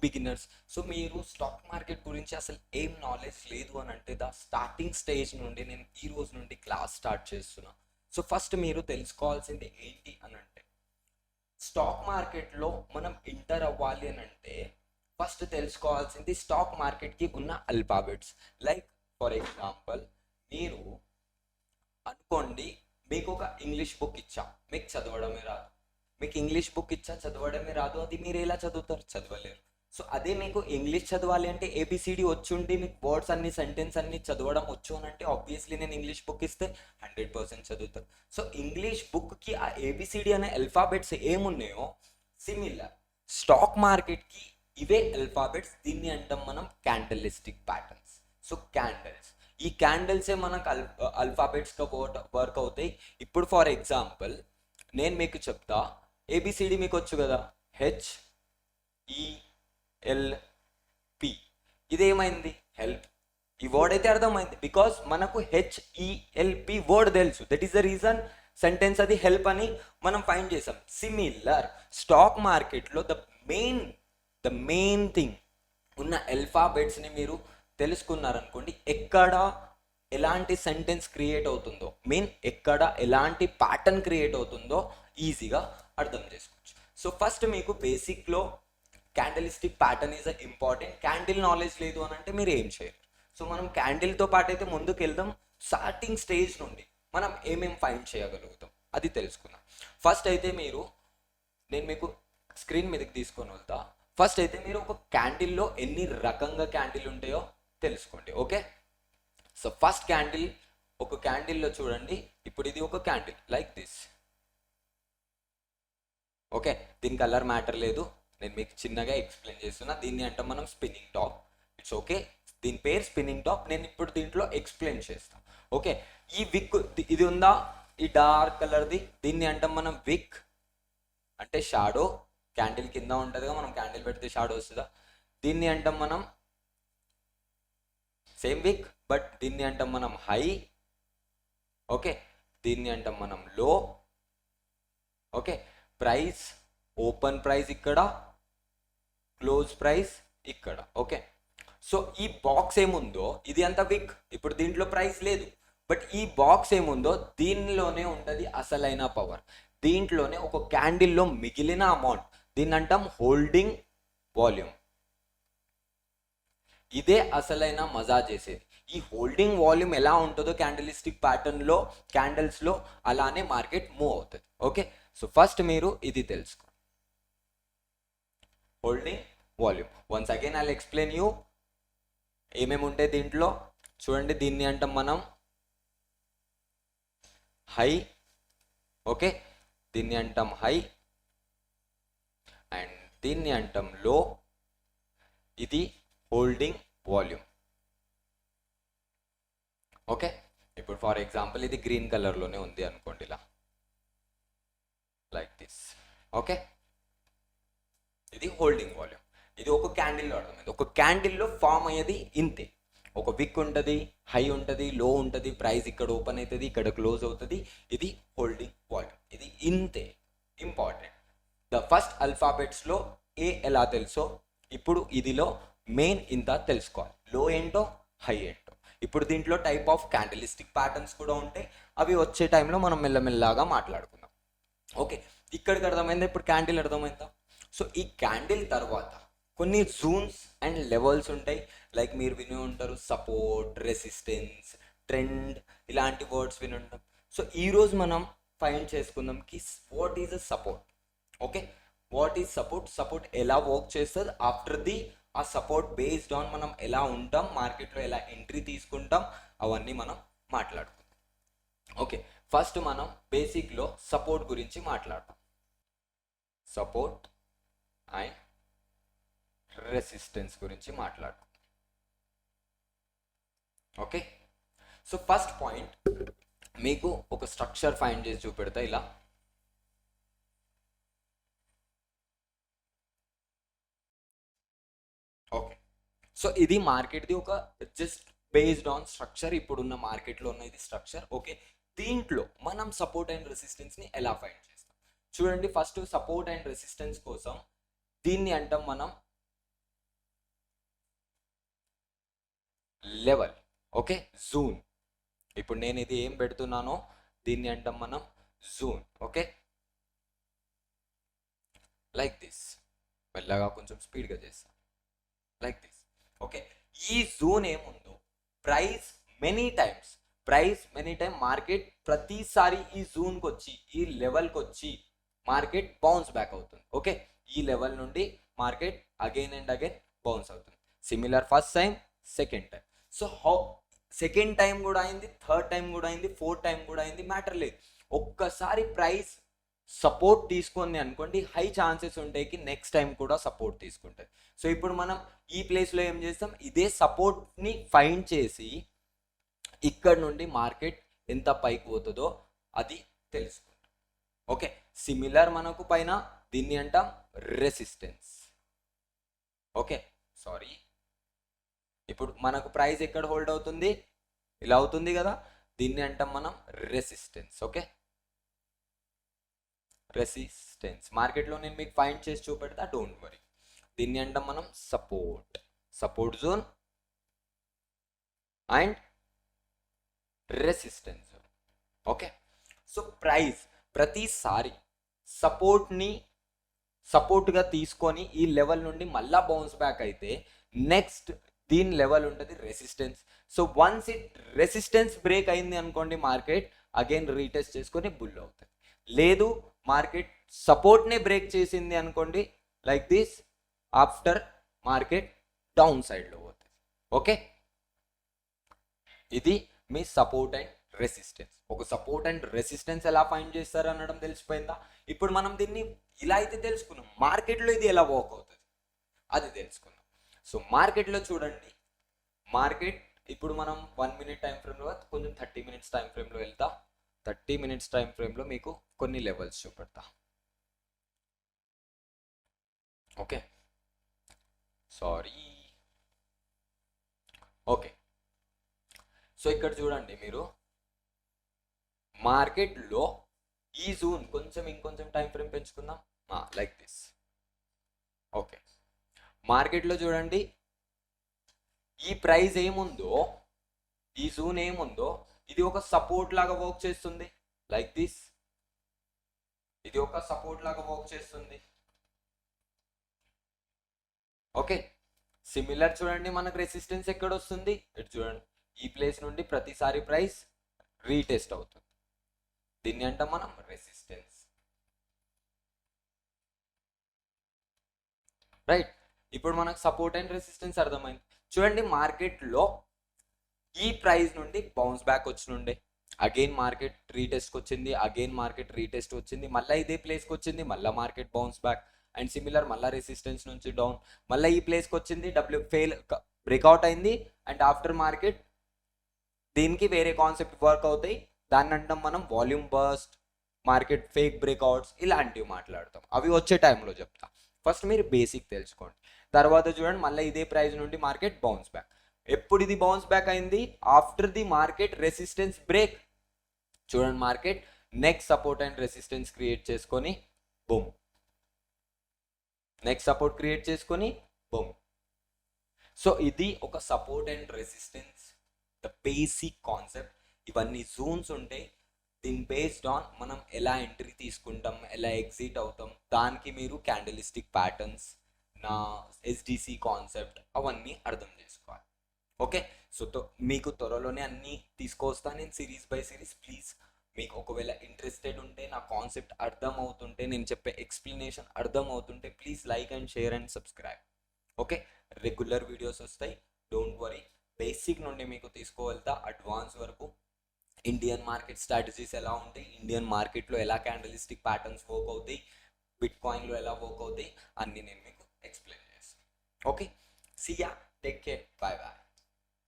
Beginners. So మీరు stock market గురించి అసలు ఏం నాలెడ్జ్ లేదు అని అంటే ద స్టార్టింగ్ స్టేజ్ నుండి నేను ఈ రోజు నుండి క్లాస్ స్టార్ట్ చేస్తున్నా. సో ఫస్ట్ మీరు తెలుసుకోవాల్సింది ఏంటి అని అంటే, స్టాక్ మార్కెట్లో మనం ఎంటర్ అవ్వాలి అని అంటే ఫస్ట్ తెలుసుకోవాల్సింది స్టాక్ మార్కెట్కి ఉన్న అల్ఫాబెట్స్. లైక్ ఫర్ ఎగ్జాంపుల్, మీరు అనుకోండి మీకు ఒక ఇంగ్లీష్ బుక్ ఇచ్చా, మీకు చదవడమే రాదు. మీకు ఇంగ్లీష్ బుక్ ఇచ్చా, చదవడమే రాదు, అది మీరు ఎలా చదువుతారు? చదవలేరు. సో అదే మీకు ఇంగ్లీష్ చదవాలి అంటే ఏబిసిడి వచ్చుండి మీకు వర్డ్స్ అన్ని సెంటెన్స్ అన్ని చదవడం వచ్చు అని అంటే ఆబ్వియస్లీ నేను ఇంగ్లీష్ బుక్ ఇస్తే 100% చదువుతారు. సో ఇంగ్లీష్ బుక్కి ఆ ఏబిసిడి అనే అల్ఫాబెట్స్ ఏమున్నాయో సిమిలర్ స్టాక్ మార్కెట్కి ఇవే అల్ఫాబెట్స్. దీన్ని అంటాం మనం క్యాండలిస్టిక్ ప్యాటర్న్స్. సో క్యాండిల్స్, ఈ క్యాండిల్సే మనకు అల్ఫాబెట్స్గా వర్క్ అవుతాయి. ఇప్పుడు ఫర్ ఎగ్జాంపుల్ నేను మీకు చెప్తా, ఏబిసిడి మీకు వచ్చు కదా, HELP. ఇదేమైంది? హెల్ప్. ఈ వర్డ్ అయితే అర్థమైంది బికాస్ మనకు HELP వర్డ్ తెలుసు. That is the reason sentence అది హెల్ప్ అని మనం ఫైండ్ చేసాం. సిమిలర్ స్టాక్ మార్కెట్లో ద మెయిన్ థింగ్ ఉన్న అల్ఫాబెట్స్ని మీరు తెలుసుకున్నారనుకోండి, ఎక్కడ ఎలాంటి సెంటెన్స్ క్రియేట్ అవుతుందో, ఎక్కడ ఎలాంటి ప్యాటర్న్ క్రియేట్ అవుతుందో ఈజీగా అర్థం చేసుకోవచ్చు. సో ఫస్ట్ మీకు బేసిక్లో candlestick pattern is important. Candle knowledge లేదు అని అంటే మీరు ఏం చేయరు. సో మనం క్యాండిల్తో పాటు అయితే ముందుకు వెళ్దాం. స్టార్టింగ్ స్టేజ్ నుండి మనం ఏమేం ఫైండ్ చేయగలుగుతాం అది తెలుసుకుందాం. ఫస్ట్ అయితే నేను మీకు స్క్రీన్ మీదకి తీసుకొని వెళ్తా. ఫస్ట్ అయితే మీరు ఒక క్యాండిల్లో ఎన్ని రకంగా క్యాండిల్ ఉంటాయో తెలుసుకోండి. ఓకే, సో ఫస్ట్ క్యాండిల్, ఒక క్యాండిల్లో చూడండి, ఇప్పుడు ఇది ఒక క్యాండిల్ లైక్ దిస్. ఓకే, దీని కలర్ మ్యాటర్ లేదు, నేను మీకు చిన్నగా ఎక్స్ప్లెయిన్ చేస్తున్నా. దీన్ని అంటాం మనం స్పిన్నింగ్ టాప్. ఇట్స్ ఓకే, దీని పేరు స్పిన్నింగ్ టాప్. నేను ఇప్పుడు దీంట్లో ఎక్స్ప్లెయిన్ చేస్తాను. ఓకే, ఈ విక్ ఇది ఉందా, ఈ డార్క్ కలర్ది, దీన్ని అంటాం మనం విక్, అంటే షాడో. క్యాండిల్ కింద ఉంటుందిగా, మనం క్యాండిల్ పెడితే షాడో వస్తుందా, దీన్ని అంటాం మనం సేమ్ విక్, బట్ దీన్ని అంటాం మనం హై. ఓకే, దీన్ని అంటాం మనం లో. ఓకే, ప్రైస్, ఓపెన్ ప్రైస్ ఇక్కడ, క్లోజ్ ప్రైస్ ఇక్కడ. ఓకే, సో ఈ బాక్స్ ఏముందో ఇది అంతా విక్. ఇప్పుడు దీంట్లో ప్రైస్ లేదు, బట్ ఈ బాక్స్ ఏముందో దీనిలోనే ఉంటుంది అసలైన పవర్. దీంట్లోనే ఒక క్యాండిల్లో మిగిలిన అమౌంట్, దీన్ని అంటాం హోల్డింగ్ వాల్యూమ్. ఇదే అసలైన మజా చేసేది. ఈ హోల్డింగ్ వాల్యూమ్ ఎలా ఉంటుందో క్యాండిలిస్టిక్ ప్యాటర్న్లో, క్యాండిల్స్లో, అలానే మార్కెట్ మూవ్ అవుతుంది. ఓకే, సో ఫస్ట్ మీరు ఇది తెలుసుకోండి, holding volume. Once again I will explain you ఏమేమి ఉంటాయి దీంట్లో. చూడండి, దీన్ని అంటాం మనం హై. ఓకే, దీన్ని అంటాం హై, అండ్ దీన్ని అంటాం లో. ఇది హోల్డింగ్ వాల్యూమ్. ఓకే, ఇప్పుడు ఫర్ ఎగ్జాంపుల్ ఇది గ్రీన్ కలర్లోనే ఉంది అనుకోండి, ఇలా లైక్ దిస్. ఓకే, ఇది హోల్డింగ్ వాల్యూమ్. ఇది ఒక క్యాండిల్లో అర్థమైంది. ఒక క్యాండిల్లో ఫామ్ అయ్యేది ఇంతే. ఒక విక్ ఉంటుంది, హై ఉంటుంది, లో ఉంటుంది, ప్రైస్ ఇక్కడ ఓపెన్ అవుతుంది, ఇక్కడ క్లోజ్ అవుతుంది. ఇది హోల్డింగ్ వాల్యూమ్. ఇది ఇంతే ఇంపార్టెంట్. ద ఫస్ట్ అల్ఫాబెట్స్లో ఏ ఎలా తెలుసో ఇప్పుడు ఇదిలో మెయిన్ ఇంత తెలుసుకోవాలి. లో ఏంటో, హై ఏంటో. ఇప్పుడు దీంట్లో టైప్ ఆఫ్ క్యాండిలిస్టిక్ ప్యాటర్న్స్ కూడా ఉంటాయి. అవి వచ్చే టైంలో మనం మెల్లమెల్లగా మాట్లాడుకుందాం. ఓకే, ఇక్కడికి అర్థమైందా? ఇప్పుడు క్యాండిల్ అర్థమైందా? సో ఈ క్యాండిల్ తర్వాత కొన్ని జోన్స్ అండ్ లెవెల్స్ ఉంటాయి. లైక్ మీరు విని ఉంటారు సపోర్ట్, రెసిస్టెన్స్, ట్రెండ్, ఇలాంటి వర్డ్స్ విని ఉంటాం. సో ఈరోజు మనం ఫైండ్ చేసుకుందాం కి what is a support. Okay, what is support, support ఎలా వర్క్ చేస్తుంది, ఆఫ్టర్ ది ఆ సపోర్ట్ బేస్డ్ ఆన్ మనం ఎలా ఉంటాం, మార్కెట్లో ఎలా ఎంట్రీ తీసుకుంటాం, అవన్నీ మనం మాట్లాడుకుందాం. ఓకే, ఫస్ట్ మనం బేసిక్లో సపోర్ట్ గురించి మాట్లాడతాం. సపోర్ట్ అండ్ రెసిస్టెన్స్ గురించి మాట్లాడతాం. ఓకే, సో ఫస్ట్ పాయింట్ మీకు ఒక స్ట్రక్చర్ ఫైండ్ చేసి చూపెడతా ఇలా. ఓకే, సో ఇది మార్కెట్ది ఒక జస్ట్ బేస్డ్ ఆన్ స్ట్రక్చర్, ఇప్పుడున్న మార్కెట్లో ఉన్న ఇది స్ట్రక్చర్. ఓకే, దీంట్లో మనం సపోర్ట్ అండ్ రెసిస్టెన్స్ని ఎలా ఫైండ్ చేస్తాం చూడండి. ఫస్ట్ సపోర్ట్ అండ్ రెసిస్టెన్స్ కోసం దీన్ని అంటాం మనం లెవెల్. Okay, June. ఇప్పుడు నేను ఇది ఏం పెడుతున్నానో దీన్ని అంటాం మనం జూన్. Okay, like this. మెల్లగా కొంచెం స్పీడ్గా చేస్తాం, లైక్ దిస్. ఓకే, ఈ జోన్ ఏముందో ప్రైస్ మెనీ టైమ్స్ మార్కెట్ ప్రతిసారి ఈ జోన్కి వచ్చి ఈ లెవెల్కి వచ్చి మార్కెట్ బౌన్స్ బ్యాక్ అవుతుంది. ఓకే, ఈ లెవెల్ నుండి market again and again bounce అవుతుంది. Similar first time, second time. So second time కూడా అయింది, థర్డ్ టైం కూడా అయింది, ఫోర్త్ టైం కూడా అయింది, మ్యాటర్ లేదు. ఒక్కసారి ప్రైస్ సపోర్ట్ తీసుకుంది అనుకోండి, హై ఛాన్సెస్ ఉంటాయి నెక్స్ట్ టైం కూడా సపోర్ట్ తీసుకుంటుంది. సో ఇప్పుడు మనం ఈ ప్లేస్లో ఏం చేస్తాం, ఇదే సపోర్ట్ని ఫైండ్ చేసి ఇక్కడ నుండి మార్కెట్ ఎంత పైకి పోతుందో అది తెలుసుకుంటాం. ఓకే, సిమిలర్ మనకు పైన దీన్ని అంటాం రెసిస్టెన్స్. ఓకే, సారీ, ఇప్పుడు మనకు ప్రైస్ ఎక్కడ హోల్డ్ అవుతుంది, ఇలా అవుతుంది కదా, దీన్ని అంటాం మనం రెసిస్టెన్స్. ఓకే, రెసిస్టెన్స్ మార్కెట్లో నేను మీకు ఫైండ్ చేసి చూపెడతా, డోంట్ వరీ. దీన్ని అంటాం మనం support zone and resistance zone. Okay, so price ప్రతిసారి సపోర్ట్గా తీసుకొని ఈ లెవెల్ నుండి మళ్ళా బౌన్స్ బ్యాక్ అయితే నెక్స్ట్ దీని లెవెల్ ఉంటుంది resistance. So once it resistance break అయింది అనుకోండి, మార్కెట్ అగైన్ రీటెస్ట్ చేసుకొని బుల్ అవుతుంది. లేదు మార్కెట్ సపోర్ట్నే బ్రేక్ చేసింది అనుకోండి, like this, after market down సైడ్లో పోతుంది. ఓకే, ఇది మీ సపోర్ట్ అండ్ రెసిస్టెన్స్. ఒక సపోర్ట్ అండ్ రెసిస్టెన్స్ ఎలా ఫైండ్ చేస్తారు అనడం తెలిసిపోయిందా? ఇప్పుడు మనం దీన్ని ఇలా అయితే తెలుసుకున్నాం, మార్కెట్లో ఇది ఎలా వర్క్ అవుతుంది అది తెలుసుకున్నాం. సో మార్కెట్లో చూడండి, మార్కెట్ ఇప్పుడు మనం 1 minute టైం ఫ్రేమ్లో, కొంచెం 30 minutes టైం ఫ్రేమ్లో వెళ్తా. 30 minutes టైం ఫ్రేమ్లో మీకు కొన్ని లెవెల్స్ చూపెడతా. Okay, sorry. ఓకే, సో ఇక్కడ చూడండి మీరు, మార్కెట్లో ఈ జోన్ కొంచెం ఇంకొంచెం టైం ఫ్రేమ్ పెంచుకుందాం, లైక్ దిస్. ఓకే, మార్కెట్లో చూడండి, ఈ ప్రైస్ ఏముందో, ఈ జోన్ ఏముందో, ఇది ఒక సపోర్ట్ లాగా వర్క్ చేస్తుంది, లైక్ దిస్. ఇది ఒక సపోర్ట్ లాగా వర్క్ చేస్తుంది. ఓకే, సిమిలర్ చూడండి, మనకు రెసిస్టెన్స్ ఎక్కడ వస్తుంది, ఇటు చూడండి, ఈ ప్లేస్ నుండి ప్రతిసారి ప్రైస్ రీటెస్ట్ అవుతుంది. దీన్ని అంటాం మనం రెసిస్టెన్స్. రైట్, ఇప్పుడు మనకు సపోర్ట్ అండ్ రెసిస్టెన్స్ అర్థమైంది. చూడండి, మార్కెట్లో ఈ ప్రైస్ నుండి బౌన్స్ బ్యాక్ వచ్చినుండే, అగైన్ మార్కెట్ రీటెస్ట్కి వచ్చింది, అగైన్ మార్కెట్ రీటెస్ట్ వచ్చింది, మళ్ళీ ఇదే ప్లేస్కి వచ్చింది, మళ్ళీ market bounce back, and similar మళ్ళీ రెసిస్టెన్స్ నుంచి డౌన్, మళ్ళీ ఈ ప్లేస్కి వచ్చింది, ఫెయిల్ బ్రేక్అవుట్ అయింది, అండ్ ఆఫ్టర్ మార్కెట్ దీనికి వేరే కాన్సెప్ట్ వర్క్ అవుతాయి, దాన్ని అంటాం మనం volume burst, market fake breakouts, ఇలాంటివి మాట్లాడతాం. అవి వచ్చే టైంలో చెప్తా. ఫస్ట్ మీరు బేసిక్ తెలుసుకోండి. తర్వాత చూడండి, మళ్ళీ ఇదే ప్రైస్ నుండి మార్కెట్ బౌన్స్ బ్యాక్. ఎప్పుడు ఇది బౌన్స్ బ్యాక్ అయింది, after the market resistance break. చూడండి, market next support and resistance create చేసుకొని బూమ్, నెక్స్ట్ సపోర్ట్ క్రియేట్ చేసుకొని బూమ్. సో ఇది ఒక support and resistance, the basic concept. ఇవన్నీ జోన్స్ ఉంటాయి, దీని బేస్డ్ ఆన్ మనం ఎలా ఎంట్రీ తీసుకుంటాం, ఎలా ఎగ్జిట్ అవుతాం, దానికి మీరు క్యాండలిస్టిక్ ప్యాటర్న్స్, నా ఎస్డిసి కాన్సెప్ట్, అవన్నీ అర్థం చేసుకోవాలి. ఓకే, సో మీకు త్వరలోనే అన్నీ తీసుకొస్తాను నేను సిరీస్ బై సిరీస్. ప్లీజ్, మీకు ఒకవేళ ఇంట్రెస్టెడ్ ఉంటే, నా కాన్సెప్ట్ అర్థం అవుతుంటే, నేను చెప్పే ఎక్స్ప్లెనేషన్ అర్థం అవుతుంటే, please like and share and subscribe. Okay, regular videos వస్తాయి, డోంట్ వరీ. బేసిక్ నుండి మీకు తీసుకోగలుగుతా అడ్వాన్స్ వరకు. ఇండియన్ మార్కెట్ స్ట్రాటజీస్ ఎలా ఉంటాయి, ఇండియన్ మార్కెట్లో ఎలా క్యాండలిస్టిక్ ప్యాటర్న్స్ వర్క్ అవుతాయి, బిట్ కాయిన్లో ఎలా వర్క్ అవుతాయి, అన్నీ నేను మీకు ఎక్స్ప్లెయిన్ చేస్తాను. Okay, see ya, take care, bye bye.